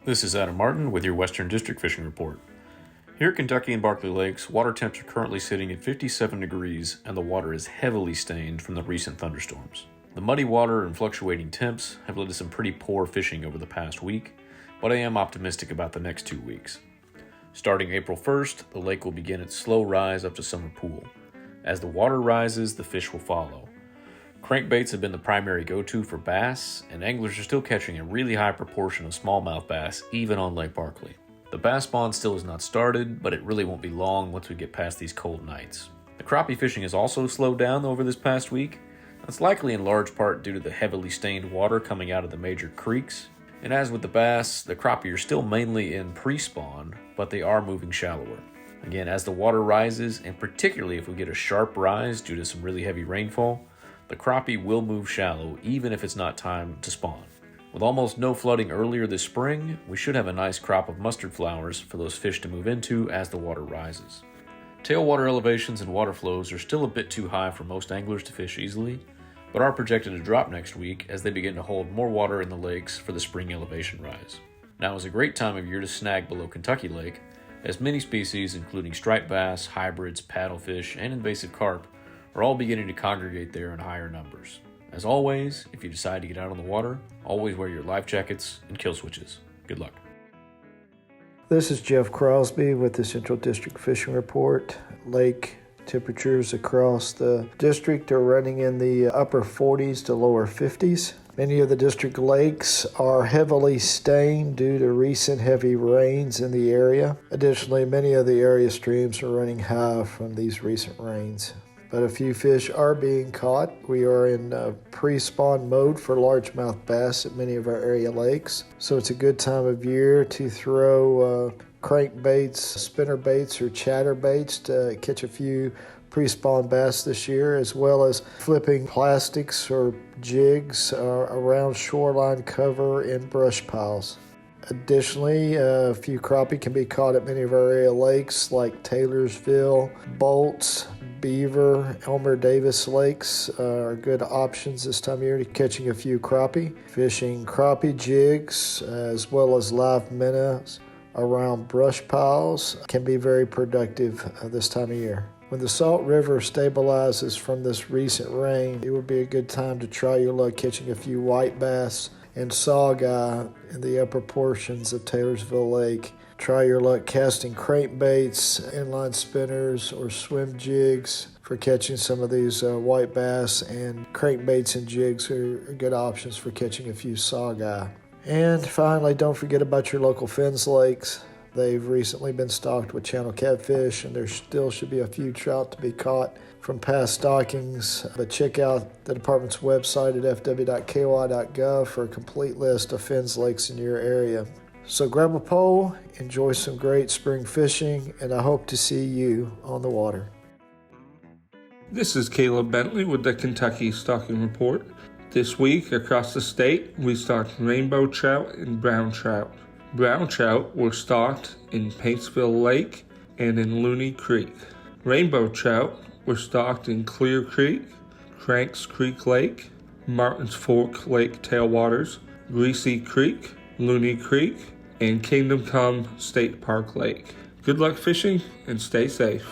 This is Adam Martin with your Western District Fishing Report. Here at Kentucky and Barkley Lakes, water temps are currently sitting at 57 degrees and the water is heavily stained from the recent thunderstorms. The muddy water and fluctuating temps have led to some pretty poor fishing over the past week, but I am optimistic about the next 2 weeks. Starting April 1st, the lake will begin its slow rise up to summer pool. As the water rises, the fish will follow. Crankbaits have been the primary go-to for bass, and anglers are still catching a really high proportion of smallmouth bass even on Lake Barkley. The bass spawn still has not started, but it really won't be long once we get past these cold nights. The crappie fishing has also slowed down over this past week. That's likely in large part due to the heavily stained water coming out of the major creeks. And as with the bass, the crappie are still mainly in pre-spawn, but they are moving shallower. Again, as the water rises, and particularly if we get a sharp rise due to some really heavy rainfall, the crappie will move shallow even if it's not time to spawn. With almost no flooding earlier this spring, we should have a nice crop of mustard flowers for those fish to move into as the water rises. Tailwater elevations and water flows are still a bit too high for most anglers to fish easily, but are projected to drop next week as they begin to hold more water in the lakes for the spring elevation rise. Now is a great time of year to snag below Kentucky Lake, as many species including striped bass, hybrids, paddlefish, and invasive carp are all beginning to congregate there in higher numbers. As always, if you decide to get out on the water, always wear your life jackets and kill switches. Good luck. This is Jeff Crosby with the Central District Fishing Report. Lake temperatures across the district are running in the upper 40s to lower 50s. Many of the district lakes are heavily stained due to recent heavy rains in the area. Additionally, many of the area streams are running high from these recent rains. But a few fish are being caught. We are in pre-spawn mode for largemouth bass at many of our area lakes. So it's a good time of year to throw crankbaits, spinnerbaits, or chatterbaits to catch a few pre-spawn bass this year, as well as flipping plastics or jigs around shoreline cover in brush piles. Additionally, a few crappie can be caught at many of our area lakes like Taylorsville, Bolts, Beaver, Elmer Davis lakes are good options this time of year to catching a few crappie. Fishing crappie jigs as well as live minnows around brush piles can be very productive this time of year. When the Salt River stabilizes from this recent rain, it would be a good time to try your luck catching a few white bass and saugeye in the upper portions of Taylorsville Lake. Try your luck casting crankbaits, inline spinners, or swim jigs for catching some of these white bass, and crankbaits and jigs are good options for catching a few saugeye. And finally, don't forget about your local Fins lakes. They've recently been stocked with channel catfish, and there still should be a few trout to be caught from past stockings. But check out the department's website at fw.ky.gov for a complete list of Fins lakes in your area. So grab a pole, enjoy some great spring fishing, and I hope to see you on the water. This is Caleb Bentley with the Kentucky Stocking Report. This week across the state, we stocked rainbow trout and brown trout. Brown trout were stocked in Paintsville Lake and in Looney Creek. Rainbow trout were stocked in Clear Creek, Cranks Creek Lake, Martins Fork Lake tailwaters, Greasy Creek, Looney Creek, and Kingdom Come State Park Lake. Good luck fishing and stay safe.